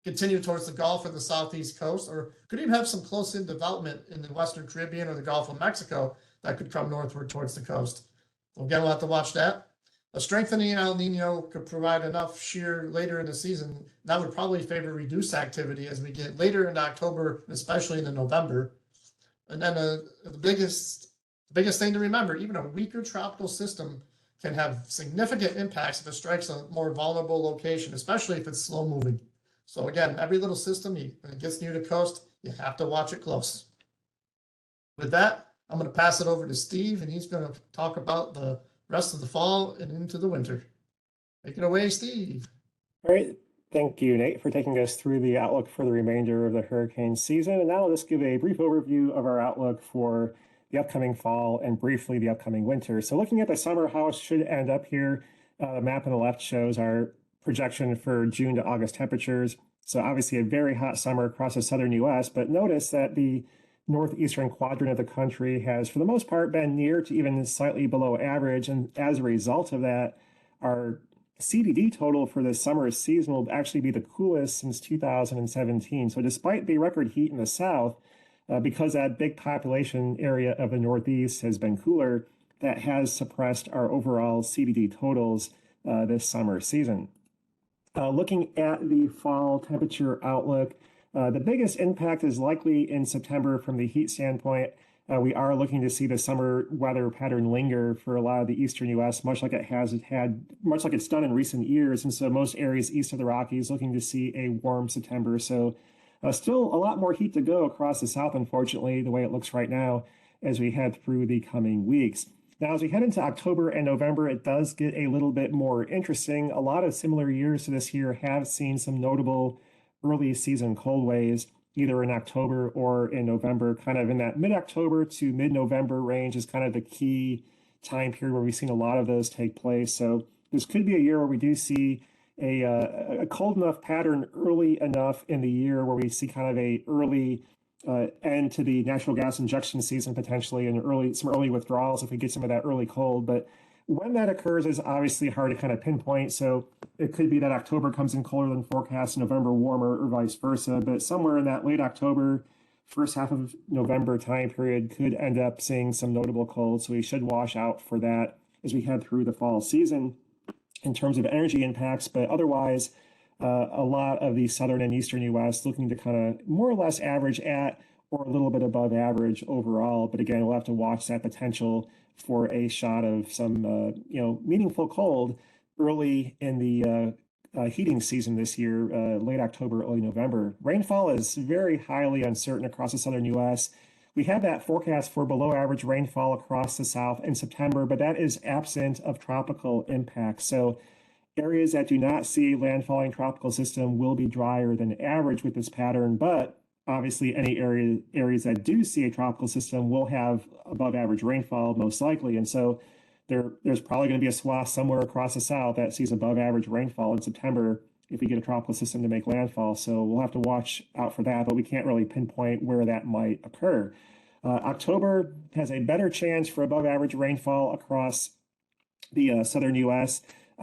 continue towards the Gulf or the southeast coast, or could even have some close-in development in the Western Caribbean or the Gulf of Mexico that could come northward towards the coast. So again, we'll have to watch that. A strengthening El Nino could provide enough shear later in the season. That would probably favor reduced activity as we get later into October, especially into November. And then the biggest thing to remember, even a weaker tropical system can have significant impacts if it strikes a more vulnerable location, especially if it's slow moving. So again, every little system, when it gets near the coast, you have to watch it close. With that, I'm going to pass it over to Steve, and he's going to talk about the rest of the fall and into the winter. Take it away, Steve. All right. Thank you, Nate, for taking us through the outlook for the remainder of the hurricane season. And now I'll just give a brief overview of our outlook for the upcoming fall and briefly the upcoming winter. So looking at the summer, how it should end up here, the map on the left shows our projection for June to August temperatures. So obviously a very hot summer across the southern US, but notice that the northeastern quadrant of the country has, for the most part, been near to even slightly below average. And as a result of that, our CDD total for the summer season will actually be the coolest since 2017. So despite the record heat in the south, because that big population area of the Northeast has been cooler, that has suppressed our overall CDD totals this summer season. Looking at the fall temperature outlook, the biggest impact is likely in September from the heat standpoint. We are looking to see the summer weather pattern linger for a lot of the eastern U.S., much like it's done in recent years. And so most areas east of the Rockies looking to see a warm September. So still a lot more heat to go across the south, unfortunately, the way it looks right now as we head through the coming weeks. Now, as we head into October and November, it does get a little bit more interesting. A lot of similar years to this year have seen some notable early season cold waves, either in October or in November. Kind of in that mid-October to mid-November range is kind of the key time period where we've seen a lot of those take place. So this could be a year where we do see a cold enough pattern early enough in the year where we see kind of a early end to the natural gas injection season potentially, and some early withdrawals if we get some of that early cold. But when that occurs is obviously hard to kind of pinpoint. So it could be that October comes in colder than forecast, November warmer, or vice versa. But somewhere in that late October, first half of November time period could end up seeing some notable cold. So we should watch out for that as we head through the fall season in terms of energy impacts. But otherwise, a lot of the southern and eastern U.S. looking to kind of more or less average at or a little bit above average overall. But again, we'll have to watch that potential for a shot of some meaningful cold early in the heating season this year, late October, early November. Rainfall is very highly uncertain across the southern U.S. We have that forecast for below average rainfall across the south in September, but that is absent of tropical impacts. So areas that do not see a landfalling tropical system will be drier than average with this pattern, but obviously any areas that do see a tropical system will have above average rainfall most likely. And so there's probably going to be a swath somewhere across the south that sees above average rainfall in September if we get a tropical system to make landfall. So we'll have to watch out for that, but we can't really pinpoint where that might occur. October has a better chance for above average rainfall across the southern U.S.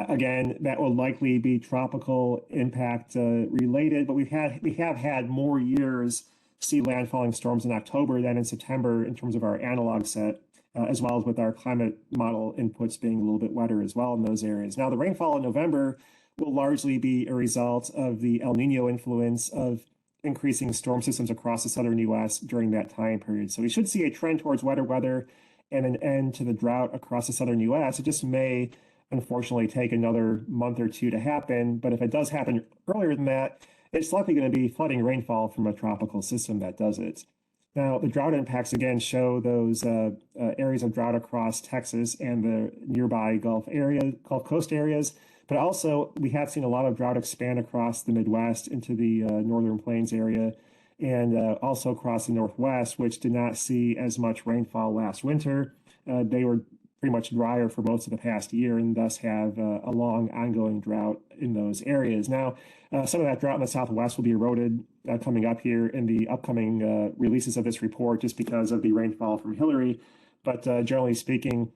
Again, that will likely be tropical impact related, but we have had more years see landfalling storms in October than in September in terms of our analog set, as well as with our climate model inputs being a little bit wetter as well in those areas. Now, the rainfall in November will largely be a result of the El Nino influence of increasing storm systems across the southern U.S. during that time period. So we should see a trend towards wetter weather and an end to the drought across the southern U.S. It just may unfortunately take another month or two to happen. But if it does happen earlier than that, it's likely going to be flooding rainfall from a tropical system that does it. Now, the drought impacts again show those areas of drought across Texas and the nearby Gulf Coast areas. But also, we have seen a lot of drought expand across the Midwest into the Northern Plains area, and also across the Northwest, which did not see as much rainfall last winter. They were pretty much drier for most of the past year and thus have a long ongoing drought in those areas. Now, some of that drought in the Southwest will be eroded coming up here in the upcoming releases of this report just because of the rainfall from Hillary. But generally speaking,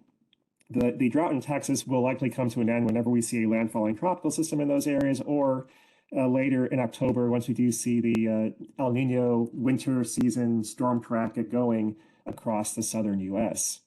the drought in Texas will likely come to an end whenever we see a landfalling tropical system in those areas, or later in October once we do see the El Nino winter season storm track get going across the southern U.S.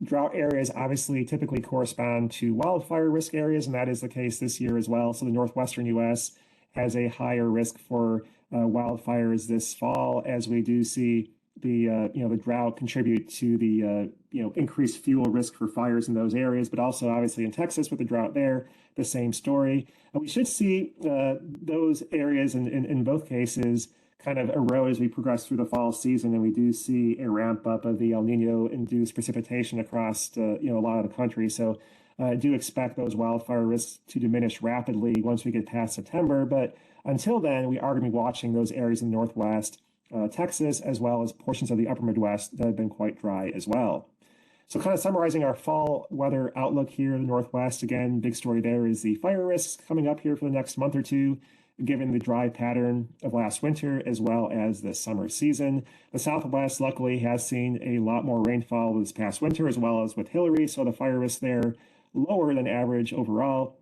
Drought areas obviously typically correspond to wildfire risk areas, and that is the case this year as well. So the northwestern U.S. has a higher risk for wildfires this fall, as we do see the drought contribute to the increased fuel risk for fires in those areas, but also obviously in Texas with the drought there, the same story. We should see those areas in both cases kind of erode as we progress through the fall season, and we do see a ramp up of the El Nino induced precipitation across a lot of the country. So I do expect those wildfire risks to diminish rapidly once we get past September. But until then, we are going to be watching those areas in the Northwest, Texas, as well as portions of the upper Midwest that have been quite dry as well. So kind of summarizing our fall weather outlook here in the Northwest, again, big story there is the fire risks coming up here for the next month or two, given the dry pattern of last winter as well as the summer season. The Southwest luckily has seen a lot more rainfall this past winter as well as with Hillary, so the fire risk there lower than average overall.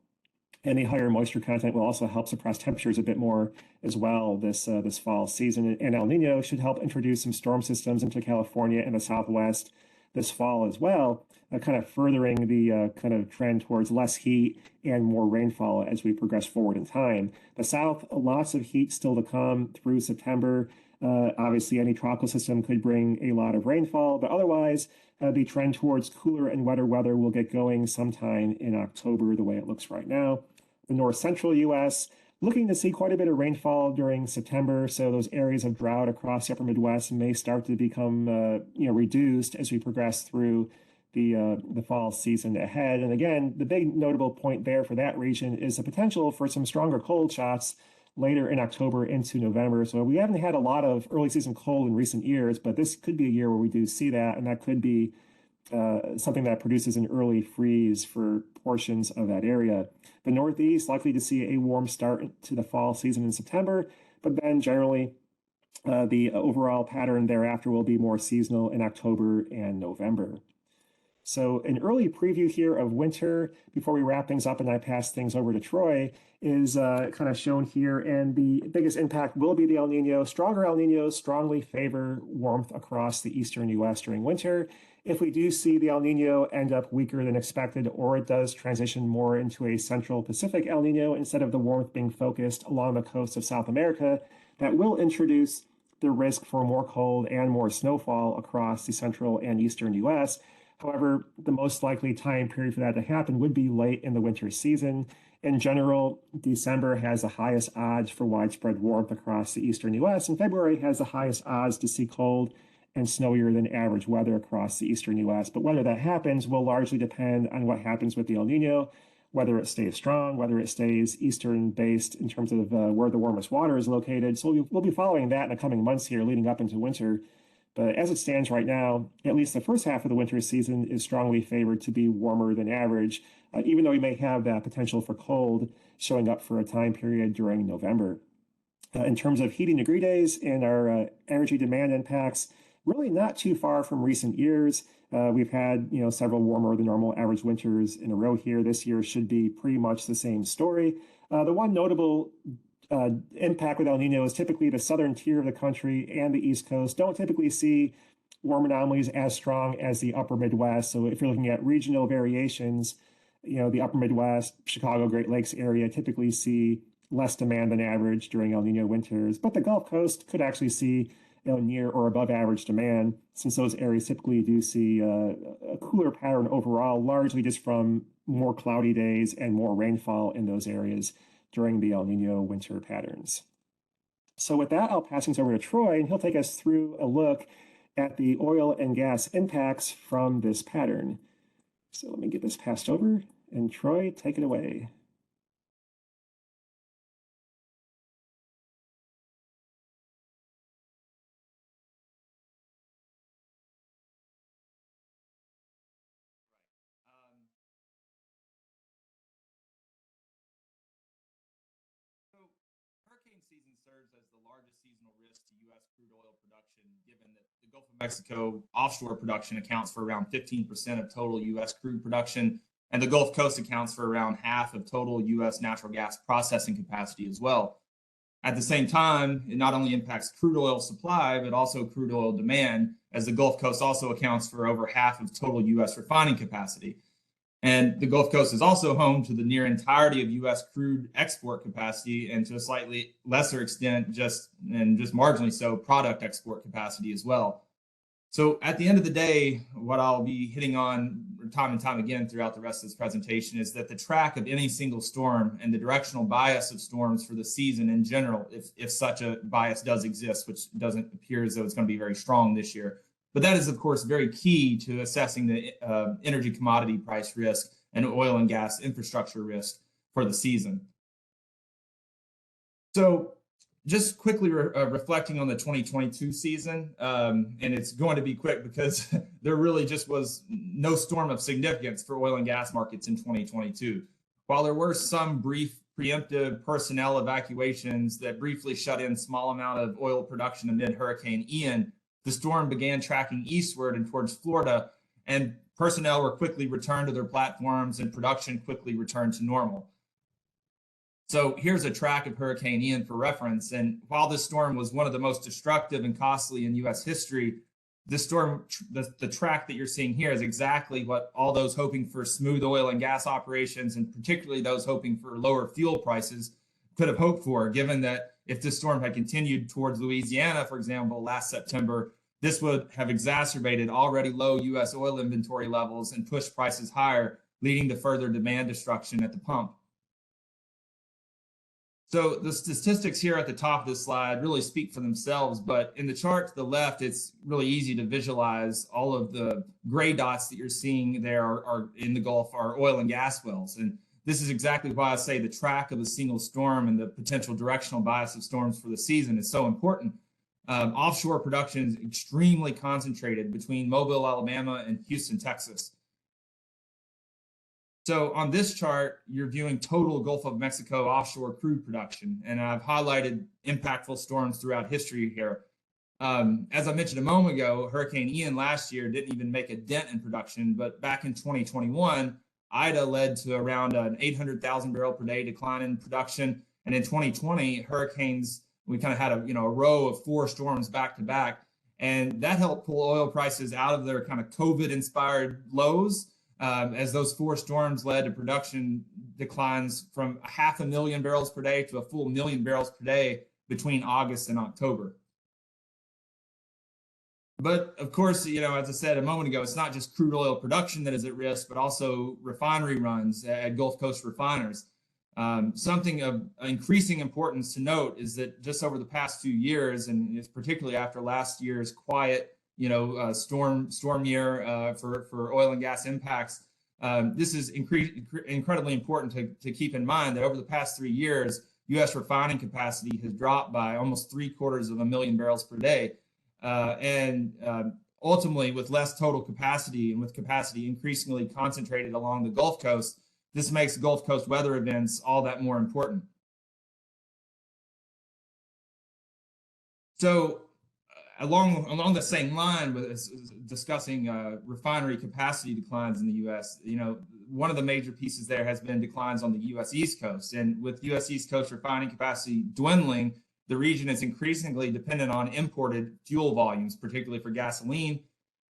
And the higher moisture content will also help suppress temperatures a bit more as well this fall season. And El Nino should help introduce some storm systems into California and the Southwest this fall as well, kind of furthering the kind of trend towards less heat and more rainfall as we progress forward in time. The South, lots of heat still to come through September. Obviously, any tropical system could bring a lot of rainfall, but otherwise, the trend towards cooler and wetter weather will get going sometime in October, the way it looks right now. The north central U.S., looking to see quite a bit of rainfall during September, so those areas of drought across the upper Midwest may start to become reduced as we progress through the fall season ahead. And again, the big notable point there for that region is the potential for some stronger cold shots later in October into November. So we haven't had a lot of early season cold in recent years, but this could be a year where we do see that, and that could be something that produces an early freeze for portions of that area. The Northeast likely to see a warm start to the fall season in September, but then generally the overall pattern thereafter will be more seasonal in October and November. So an early preview here of winter before we wrap things up and I pass things over to Troy is kind of shown here. And the biggest impact will be the El Nino. Stronger El Ninos strongly favor warmth across the eastern U.S. during winter. If we do see the El Nino end up weaker than expected, or it does transition more into a central Pacific El Nino instead of the warmth being focused along the coast of South America, that will introduce the risk for more cold and more snowfall across the central and eastern U.S. However, the most likely time period for that to happen would be late in the winter season. In general, December has the highest odds for widespread warmth across the eastern U.S., and February has the highest odds to see cold and snowier than average weather across the eastern U.S. But whether that happens will largely depend on what happens with the El Nino, whether it stays strong, whether it stays eastern based in terms of where the warmest water is located. So we'll be following that in the coming months here leading up into winter. But as it stands right now, at least the first half of the winter season is strongly favored to be warmer than average, even though we may have that potential for cold showing up for a time period during November. In terms of heating degree days and our energy demand impacts, really not too far from recent years. We've had several warmer than normal average winters in a row here. This year should be pretty much the same story. The one notable impact with El Nino is typically the southern tier of the country and the East Coast don't typically see warm anomalies as strong as the upper Midwest. So if you're looking at regional variations, the upper Midwest, Chicago, Great Lakes area typically see less demand than average during El Nino winters, but the Gulf Coast could actually see near or above average demand, since those areas typically do see a cooler pattern overall, largely just from more cloudy days and more rainfall in those areas during the El Nino winter patterns. So with that, I'll pass things over to Troy, and he'll take us through a look at the oil and gas impacts from this pattern. So let me get this passed over, and Troy, take it away. Hurricane season serves as the largest seasonal risk to U.S. crude oil production, given that the Gulf of Mexico offshore production accounts for around 15% of total U.S. crude production, and the Gulf Coast accounts for around half of total U.S. natural gas processing capacity as well. At the same time, it not only impacts crude oil supply, but also crude oil demand, as the Gulf Coast also accounts for over half of total U.S. refining capacity. And the Gulf Coast is also home to the near entirety of U.S. crude export capacity, and to a slightly lesser extent, just marginally so, product export capacity as well. So at the end of the day, what I'll be hitting on time and time again throughout the rest of this presentation is that the track of any single storm and the directional bias of storms for the season in general, if such a bias does exist, which doesn't appear as though it's going to be very strong this year. But that is, of course, very key to assessing the energy commodity price risk and oil and gas infrastructure risk for the season. So just quickly reflecting on the 2022 season, and it's going to be quick because there really just was no storm of significance for oil and gas markets in 2022. While there were some brief preemptive personnel evacuations that briefly shut in small amount of oil production amid Hurricane Ian, the storm began tracking eastward and towards Florida, and personnel were quickly returned to their platforms and production quickly returned to normal. So here's a track of Hurricane Ian for reference. And while this storm was one of the most destructive and costly in U.S. history, this storm, the track that you're seeing here is exactly what all those hoping for smooth oil and gas operations, and particularly those hoping for lower fuel prices, could have hoped for, given that if this storm had continued towards Louisiana, for example, last September, this would have exacerbated already low U.S. oil inventory levels and pushed prices higher, leading to further demand destruction at the pump. So the statistics here at the top of this slide really speak for themselves, but in the chart to the left, it's really easy to visualize all of the gray dots that you're seeing there are in the Gulf are oil and gas wells. And this is exactly why I say the track of a single storm and the potential directional bias of storms for the season is so important. Offshore production is extremely concentrated between Mobile, Alabama, and Houston, Texas. So on this chart, you're viewing total Gulf of Mexico offshore crude production, and I've highlighted impactful storms throughout history here. As I mentioned a moment ago, Hurricane Ian last year didn't even make a dent in production, but back in 2021, Ida led to around an 800,000 barrel per day decline in production. And in 2020, hurricanes, we kind of had a row of 4 storms back to back, and that helped pull oil prices out of their kind of COVID-inspired lows, as those 4 storms led to production declines from 500,000 barrels per day to a full 1 million barrels per day between August and October. But of course, as I said a moment ago, it's not just crude oil production that is at risk, but also refinery runs at Gulf Coast refiners. Something of increasing importance to note is that just over the past 2 years, and it's particularly after last year's quiet storm year for oil and gas impacts, this is incredibly important to keep in mind that over the past 3 years, U.S. refining capacity has dropped by almost 750,000 barrels per day. And ultimately, with less total capacity and with capacity increasingly concentrated along the Gulf Coast, this makes Gulf Coast weather events all that more important. So along the same line with discussing refinery capacity declines in the U.S., one of the major pieces there has been declines on the U.S. East Coast. And with U.S. East Coast refining capacity dwindling, the region is increasingly dependent on imported fuel volumes, particularly for gasoline.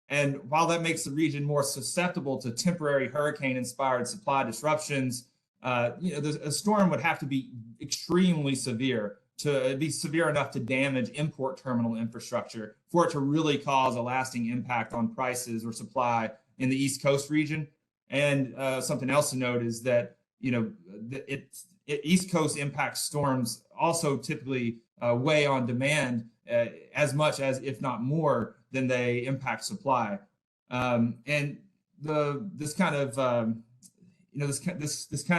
And while that makes the region more susceptible to temporary hurricane-inspired supply disruptions, a storm would have to be extremely severe to be severe enough to damage import terminal infrastructure for it to really cause a lasting impact on prices or supply in the East Coast region. And something else to note is that East Coast impact storms also typically weigh on demand as much as, if not more, than they impact supply. And this kind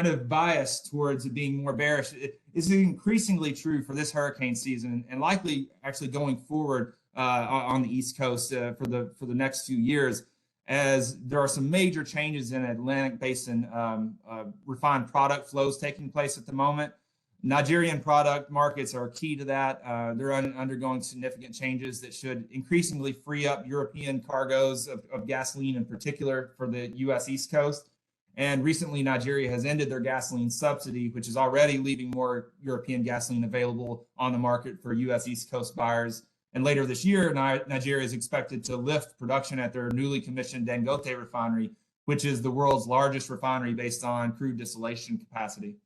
of bias towards it being more bearish is increasingly true for this hurricane season, and likely actually going forward on the East Coast for the next few years, as there are some major changes in Atlantic Basin refined product flows taking place at the moment. Nigerian product markets are key to that. They're undergoing significant changes that should increasingly free up European cargoes of gasoline in particular for the U.S. East Coast. And recently, Nigeria has ended their gasoline subsidy, which is already leaving more European gasoline available on the market for U.S. East Coast buyers. And later this year, Nigeria is expected to lift production at their newly commissioned Dangote refinery, which is the world's largest refinery based on crude distillation capacity.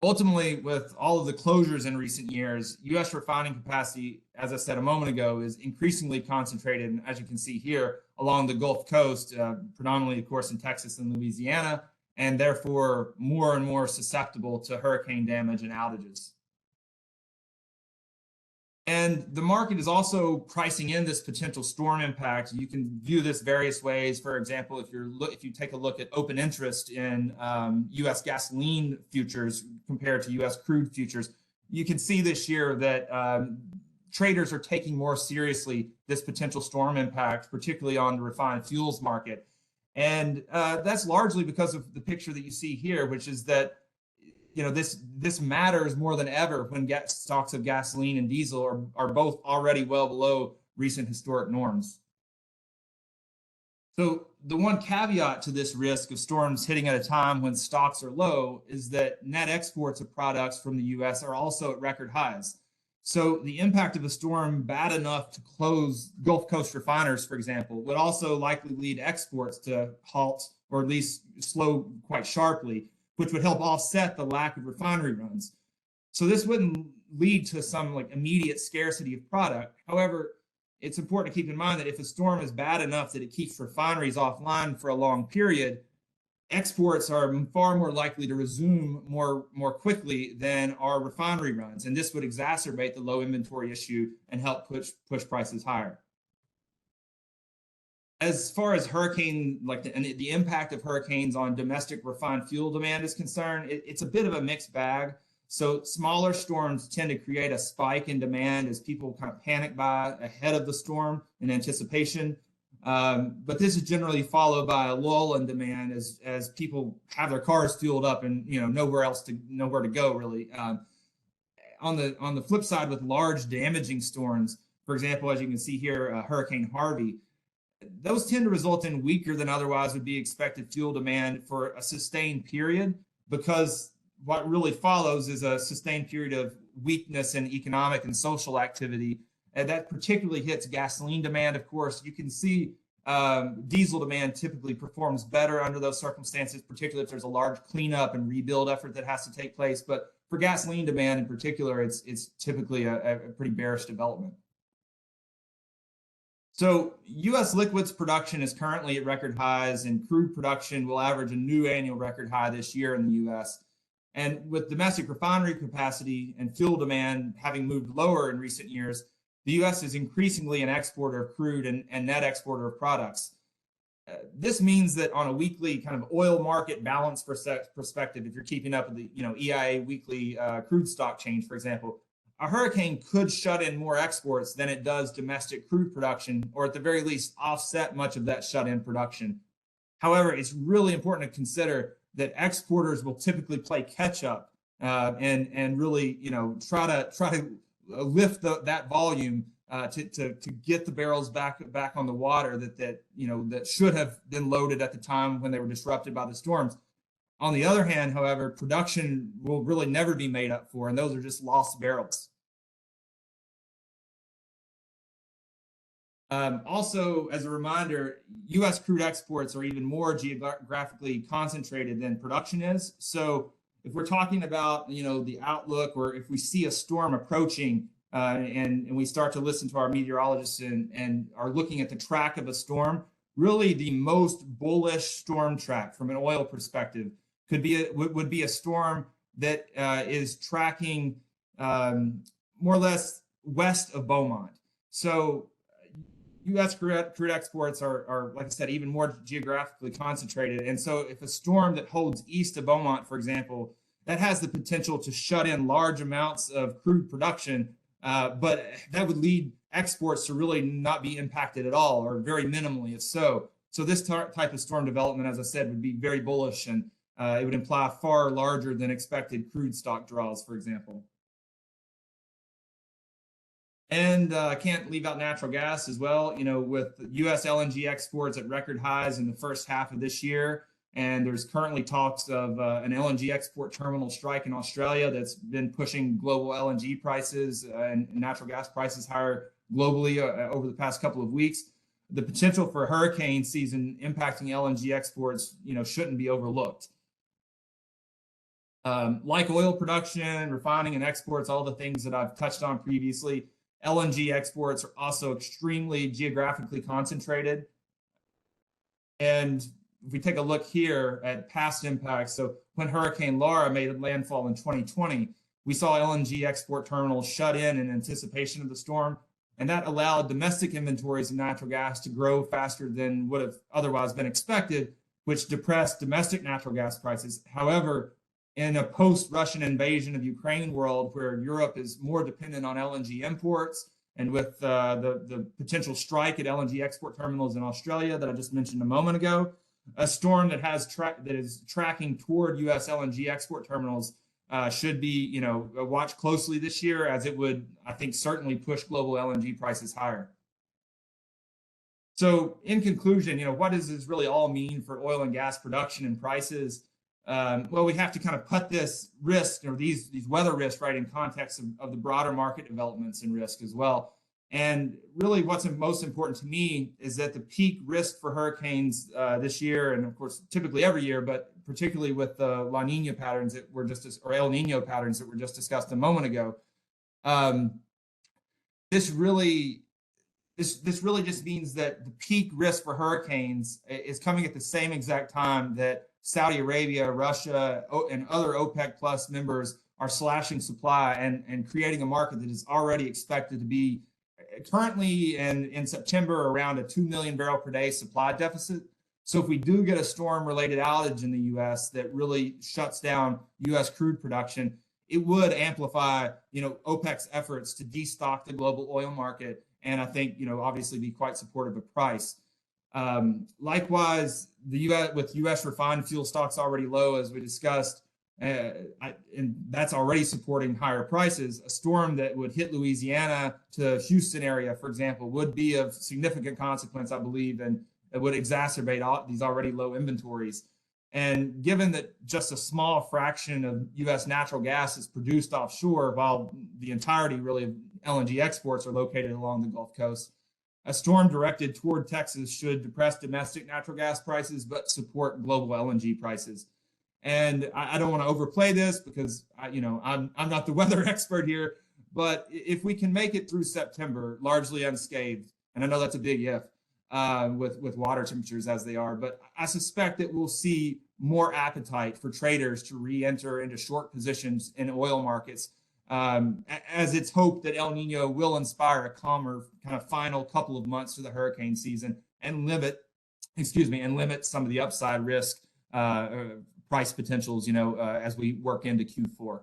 Ultimately, with all of the closures in recent years, U.S. refining capacity, as I said a moment ago, is increasingly concentrated, and as you can see here, along the Gulf Coast, predominantly, of course, in Texas and Louisiana, and therefore more and more susceptible to hurricane damage and outages. And the market is also pricing in this potential storm impact. You can view this various ways. For example, if you take a look at open interest in U.S. gasoline futures compared to U.S. crude futures, you can see this year that traders are taking more seriously this potential storm impact, particularly on the refined fuels market. And that's largely because of the picture that you see here, which is that this matters more than ever when stocks of gasoline and diesel are both already well below recent historic norms. So the one caveat to this risk of storms hitting at a time when stocks are low is that net exports of products from the U.S. are also at record highs. So the impact of a storm bad enough to close Gulf Coast refiners, for example, would also likely lead exports to halt or at least slow quite sharply, which would help offset the lack of refinery runs. So this wouldn't lead to some immediate scarcity of product. However, it's important to keep in mind that if a storm is bad enough that it keeps refineries offline for a long period, exports are far more likely to resume more quickly than our refinery runs. And this would exacerbate the low inventory issue and help push prices higher. As far as the impact of hurricanes on domestic refined fuel demand is concerned, it's a bit of a mixed bag. So smaller storms tend to create a spike in demand as people kind of panic buy ahead of the storm in anticipation. But this is generally followed by a lull in demand as people have their cars fueled up and nowhere to go really. On the flip side, with large damaging storms, for example, as you can see here, Hurricane Harvey, those tend to result in weaker than otherwise would be expected fuel demand for a sustained period, because what really follows is a sustained period of weakness in economic and social activity. And that particularly hits gasoline demand. Of course, you can see diesel demand typically performs better under those circumstances, particularly if there's a large cleanup and rebuild effort that has to take place. But for gasoline demand in particular, it's typically a pretty bearish development. So U.S. liquids production is currently at record highs, and crude production will average a new annual record high this year in the U.S. And with domestic refinery capacity and fuel demand having moved lower in recent years, the U.S. is increasingly an exporter of crude and net exporter of products. This means that on a weekly kind of oil market balance perspective, if you're keeping up with the EIA weekly crude stock change, for example, a hurricane could shut in more exports than it does domestic crude production, or at the very least offset much of that shut-in production. However, it's really important to consider that exporters will typically play catch-up and really try to lift that volume to get the barrels back on the water that should have been loaded at the time when they were disrupted by the storms. On the other hand, however, production will really never be made up for, and those are just lost barrels. Also, as a reminder, U.S. crude exports are even more geographically concentrated than production is. So if we're talking about the outlook, or if we see a storm approaching and we start to listen to our meteorologists and are looking at the track of a storm, really the most bullish storm track from an oil perspective would be a storm that is tracking more or less west of Beaumont. So U.S. crude exports are, like I said, even more geographically concentrated. And so if a storm that holds east of Beaumont, for example, that has the potential to shut in large amounts of crude production, but that would lead exports to really not be impacted at all, or very minimally if so. So this type of storm development, as I said, would be very bullish, and it would imply far larger than expected crude stock draws, for example. And I can't leave out natural gas as well. With U.S. LNG exports at record highs in the first half of this year, And there's currently talks of an LNG export terminal strike in Australia that's been pushing global LNG prices and natural gas prices higher globally over the past couple of weeks. The potential for hurricane season impacting LNG exports, shouldn't be overlooked. Like oil production, refining, and exports, all the things that I've touched on previously, LNG exports are also extremely geographically concentrated. And if we take a look here at past impacts, so when Hurricane Laura made landfall in 2020, we saw LNG export terminals shut in anticipation of the storm, and that allowed domestic inventories of natural gas to grow faster than would have otherwise been expected, which depressed domestic natural gas prices. However, in a post-Russian invasion of Ukraine world, where Europe is more dependent on LNG imports, and with the potential strike at LNG export terminals in Australia that I just mentioned a moment ago, a storm that is tracking toward U.S. LNG export terminals should be, watched closely this year, as it would, I think, certainly push global LNG prices higher. So, in conclusion, what does this really all mean for oil and gas production and prices? Well, we have to kind of put this risk, or these weather risks, right, in context of the broader market developments and risk as well. And really, what's most important to me is that the peak risk for hurricanes this year, and of course, typically every year, but particularly with the La Nina patterns that were or El Nino patterns that were just discussed a moment ago, this really just means that the peak risk for hurricanes is coming at the same exact time that Saudi Arabia, Russia, and other OPEC plus members are slashing supply and creating a market that is already expected to be currently in September around a 2 million barrel per day supply deficit. So if we do get a storm-related outage in the U.S. that really shuts down U.S. crude production, it would amplify, OPEC's efforts to destock the global oil market, and I think, obviously be quite supportive of price. Likewise, the U.S. with U.S. refined fuel stocks already low, as we discussed, and that's already supporting higher prices. A storm that would hit Louisiana to Houston area, for example, would be of significant consequence, I believe, and it would exacerbate these already low inventories. And given that just a small fraction of U.S. natural gas is produced offshore, while the entirety really of LNG exports are located along the Gulf Coast, a storm directed toward Texas should depress domestic natural gas prices, but support global LNG prices. And I don't want to overplay this because I'm not the weather expert here, but if we can make it through September largely unscathed, and I know that's a big if with water temperatures as they are, but I suspect that we'll see more appetite for traders to re-enter into short positions in oil markets, as it's hoped that El Nino will inspire a calmer kind of final couple of months to the hurricane season and limit some of the upside risk price potentials, as we work into Q4.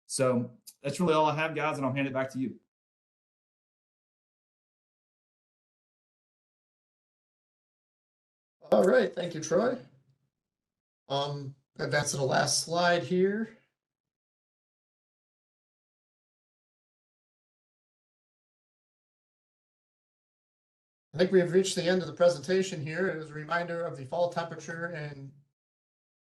So that's really all I have, guys, and I'll hand it back to you. All right, thank you, Troy. Advance to the last slide here. I think we have reached the end of the presentation here. It is a reminder of the fall temperature and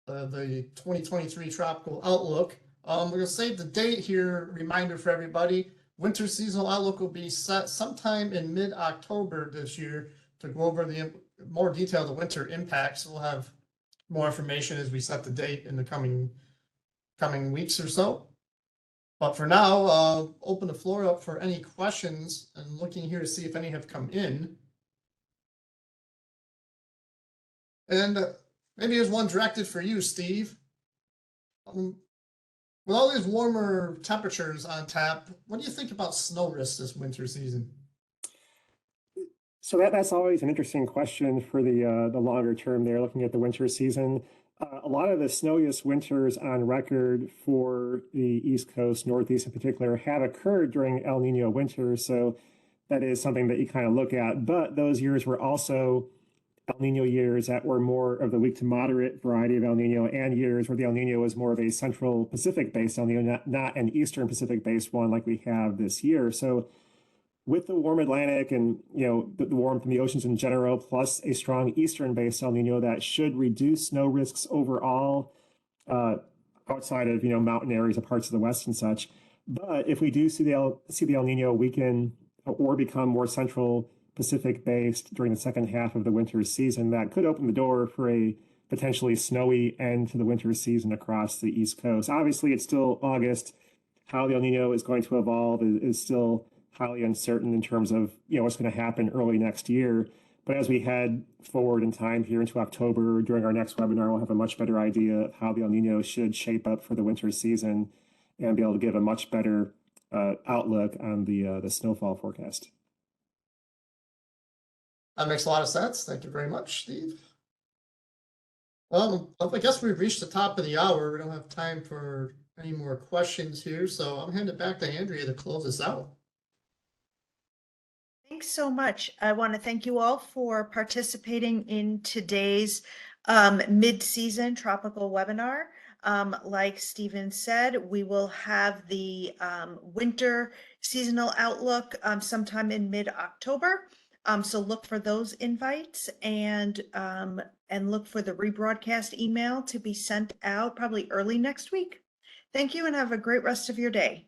the 2023 tropical outlook. We're going to save the date here, reminder for everybody. Winter seasonal outlook will be set sometime in mid-October this year to go over the more detail of the winter impacts. We'll have more information as we set the date in the coming weeks or so. But for now, I'll open the floor up for any questions and looking here to see if any have come in. And maybe there's one directed for you, Steve. With all these warmer temperatures on tap, what do you think about snow risks this winter season? So that's always an interesting question for the longer term there, looking at the winter season. A lot of the snowiest winters on record for the East Coast, Northeast in particular, have occurred during El Nino winter. So that is something that you kind of look at. But those years were also El Nino years that were more of the weak to moderate variety of El Nino, and years where the El Nino was more of a Central Pacific based El Nino, not an Eastern Pacific based one like we have this year. So with the warm Atlantic and the warmth in the oceans in general, plus a strong eastern-based El Nino that should reduce snow risks overall, outside of mountain areas of parts of the West and such. But if we do see the El Nino weaken or become more central Pacific based during the second half of the winter season, that could open the door for a potentially snowy end to the winter season across the East Coast. Obviously, it's still August. How the El Nino is going to evolve is still highly uncertain in terms of what's going to happen early next year. But as we head forward in time here into October, during our next webinar, we'll have a much better idea of how the El Nino should shape up for the winter season and be able to give a much better outlook on the snowfall forecast. That makes a lot of sense. Thank you very much, Steve. Well, I guess we've reached the top of the hour. We don't have time for any more questions here, so I'm handing it back to Andrea to close us out. Thanks so much. I want to thank you all for participating in today's mid-season tropical webinar. Like Stephen said, we will have the winter seasonal outlook sometime in mid-October. So look for those invites and look for the rebroadcast email to be sent out probably early next week. Thank you and have a great rest of your day.